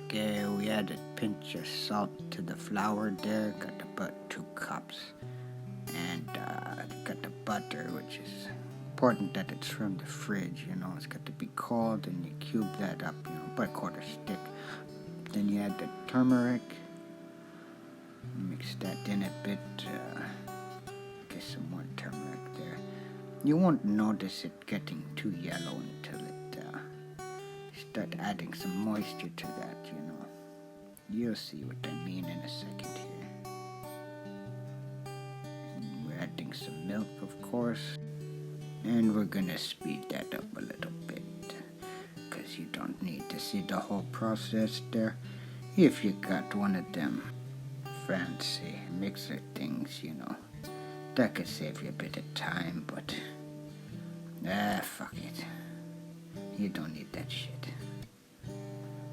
Okay, we add a pinch of salt to the flour there. Got about 2 cups. And got the butter, which is important that it's from the fridge. It's got to be cold, and you cube that up, about a quarter stick. Then you add the turmeric. Mix that in a bit. Get some more turmeric there. You won't notice it getting too yellow until it start adding some moisture to that. You'll see what I mean in a second here. And we're adding some milk, of course, and we're gonna speed that up a little bit, because you don't need to see the whole process there. If you got one of them fancy mixer things, that could save you a bit of time, but fuck it. You don't need that shit.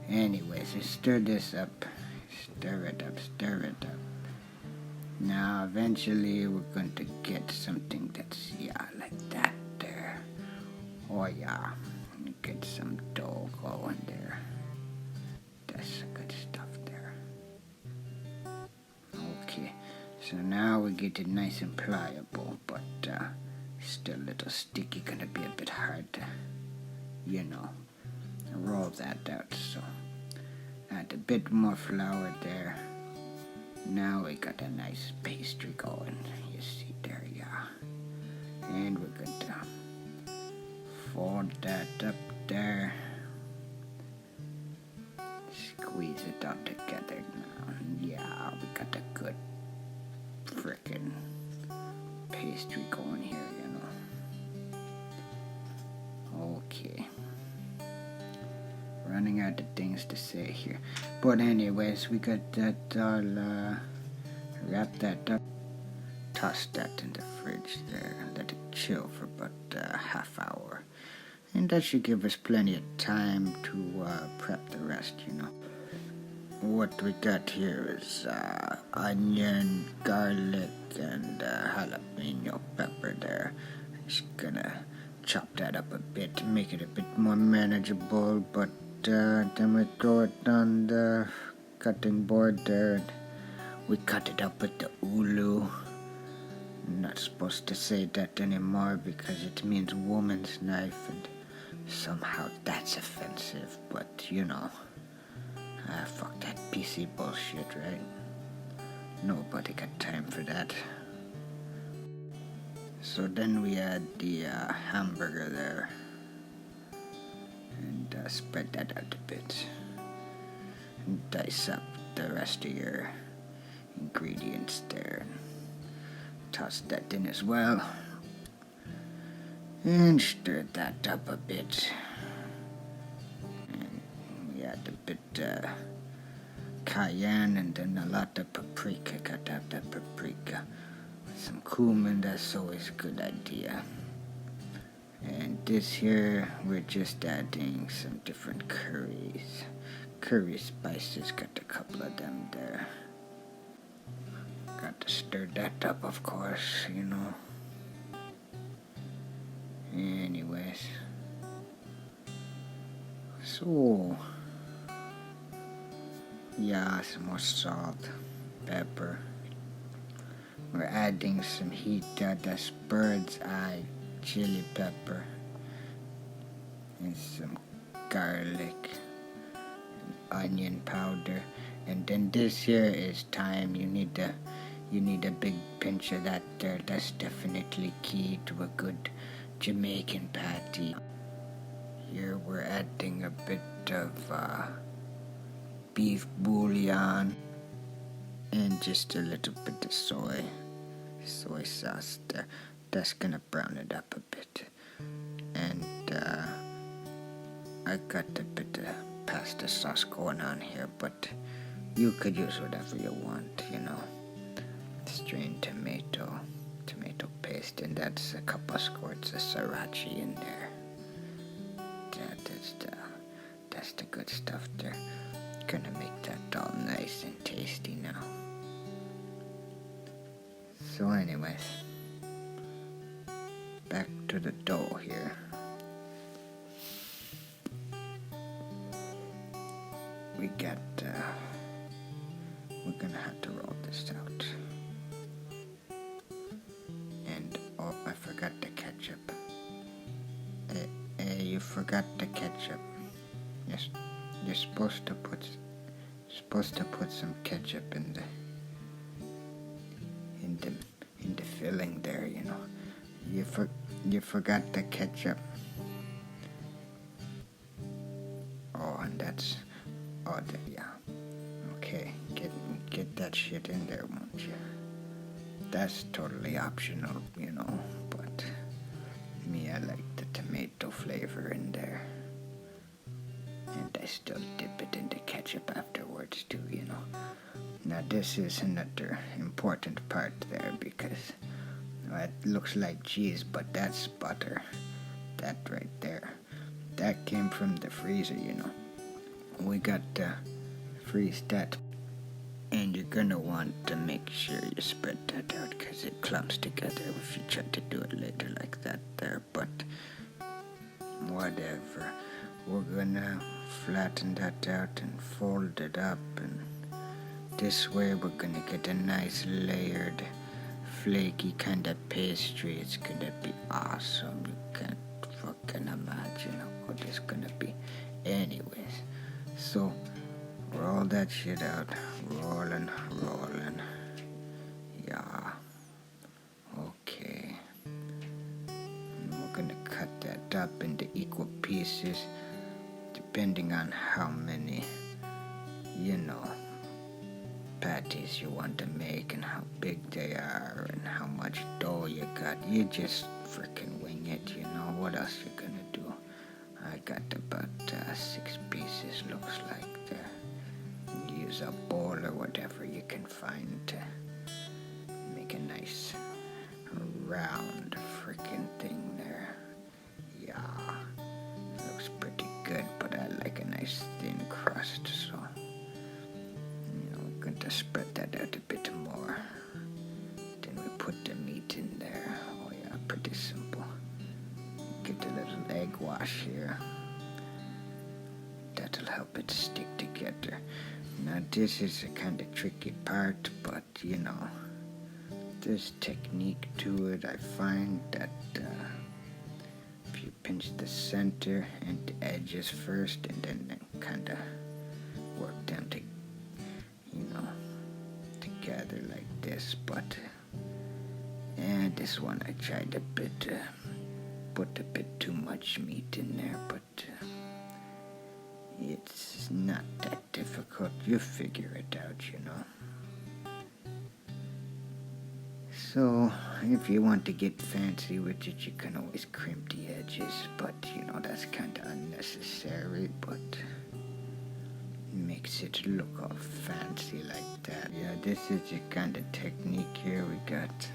Anyways, so stir this up. Stir it up. Now, eventually, we're going to get something that's, like that there. Oh, yeah. Get some dough going there. That's good stuff there. Okay, so now we get it nice and pliable, but still a little sticky, gonna be a bit hard to, roll that out. So add a bit more flour there. Now we got a nice pastry going. You see there, yeah. And we're going to fold that up there. Squeeze it all together now. Yeah, we got a good frickin' pastry going here, Okay. Running out of things to say here. But anyways, we got that all wrap that up. Toss that in the fridge there. Let it chill for about a half hour. And that should give us plenty of time to prep the rest, What we got here is onion, garlic, and jalapeno pepper there. Just gonna chop that up a bit to make it a bit more manageable, but then we throw it on the cutting board there. And we cut it up with the ulu. I'm not supposed to say that anymore because it means woman's knife, and somehow that's offensive, but fuck that PC bullshit, right? Nobody got time for that. So then we add the hamburger there, and spread that out a bit, and dice up the rest of your ingredients there, and toss that in as well, and stir that up a bit, and we add a bit cayenne, and then a lot of paprika. Got out that paprika. Some cumin, that's always a good idea. And this here, we're just adding some different curry spices. Got a couple of them there. Got to stir that up, of course, Anyways, so some more salt, pepper. We're adding some heat, that's bird's eye chili pepper, and some garlic, and onion powder, and then this here is thyme. You need a big pinch of that there. That's definitely key to a good Jamaican patty. Here we're adding a bit of beef bouillon, and just a little bit of soy sauce there. That's gonna brown it up a bit. And I got a bit of pasta sauce going on here, but you could use whatever you want, Strained tomato paste, and that's a couple of squirts of sriracha in there. That's the good stuff there. Gonna make that all nice and tasty now. So anyways, back to the dough here. we got, we're gonna have to roll this out. And, oh, I forgot the ketchup. You forgot the ketchup. Yes, you're supposed to put some ketchup in the filling there, you know. You forgot the ketchup. Oh, and that's, yeah. Okay, get that shit in there, won't you? That's totally optional, you know, but me, I like the tomato flavor in there. And I still dip it in the ketchup afterwards too, you know. Now this is another important part there because it looks like cheese, but that's butter. That right there. That came from the freezer, you know. We got to freeze that. And you're gonna want to make sure you spread that out because it clumps together if you try to do it later like that there. But whatever. We're gonna flatten that out and fold it up, and this way we're gonna get a nice layered, flaky kind of pastry. It's gonna be awesome. You can't fucking imagine what it's gonna be. Anyways, so roll that shit out. Rolling. Yeah. Okay. And we're gonna cut that up into equal pieces, depending on how many, you know, patties you want to make and how big they are and how much dough you got. You just freaking wing it, you know. What else you gonna do? I got about 6 pieces, looks like there. Use a bowl or whatever you can find to make a nice round freaking thing there. Yeah, looks pretty good, but I like a nice thin crust, so we're going to spread that out a bit more. Then we put the meat in there. Oh yeah, pretty simple. Get a little egg wash here. That'll help it stick together. Now this is a kind of tricky part, but you know, there's technique to it. I find that if you pinch the center and the edges first and then kind of work them together like this, but and this one I tried put a bit too much meat in there, but it's not that difficult. You figure it out, you know. So, if you want to get fancy with it, you can always crimp the edges, but, you know, that's kind of unnecessary, but makes it look all fancy like that. Yeah, this is the kind of technique here we got.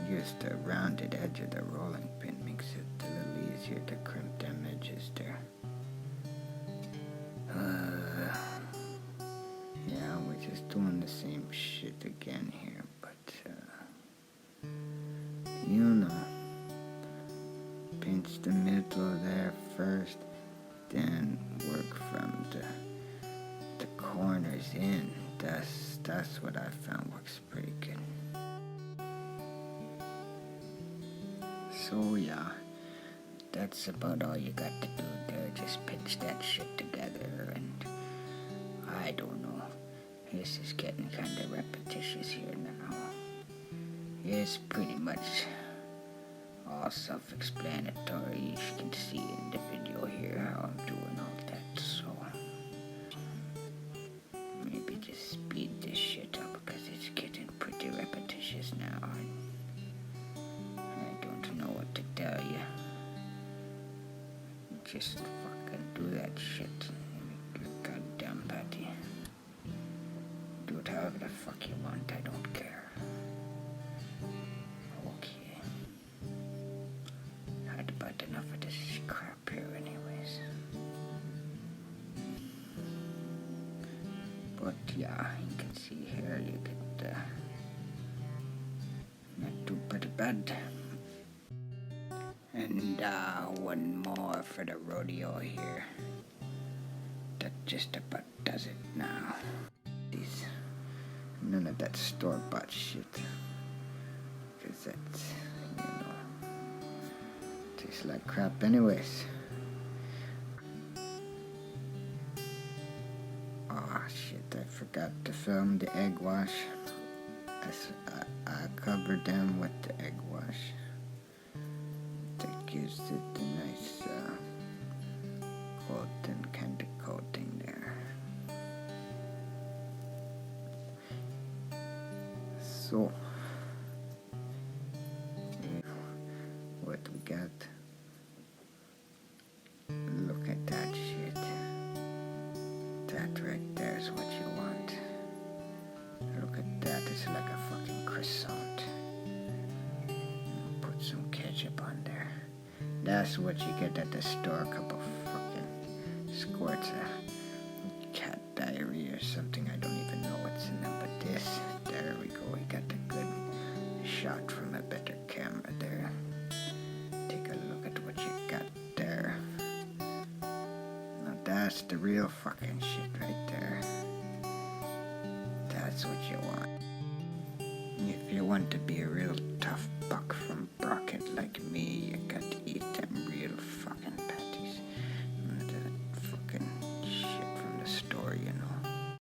Use the rounded edge of the rolling pin, makes it a little easier to crimp them edges there. Yeah, we're just doing the same shit again here, but you know, pinch the middle there first, then work from the corners in. That's what I found works pretty good. So yeah, that's about all you got to do there. Just pinch that shit together, and I don't know. This is getting kind of repetitious here now. It's pretty much all self-explanatory. You can see in the video here how I'm doing all that, so maybe just speed this shit up because it's getting pretty repetitious now. I don't know what to tell you. Just fucking do that shit. Goddamn Patty. Do it however the fuck you want, I don't care. Okay. Had about enough of this crap here anyways. But yeah, you can see here you get not too pretty bad. And one more for the rodeo here. just about does it now. None of that store-bought shit. Cause that's, tastes like crap anyways. Oh shit, I forgot to film the egg wash. I covered them with the egg wash. That gives it a nice golden kind of coating there. So, what we got? Look at that shit. That right there is what you want. Look at that, it's like a fucking croissant. Put some ketchup on there. That's what you get at the store, a couple fucking squirts of cat diarrhea or something. I don't even know what's in them, but this, there we go. We got a good shot from a better camera there. Take a look at what you got there. Now that's the real fucking shit right there. That's what you want. If you want to be a real tough buck from birth.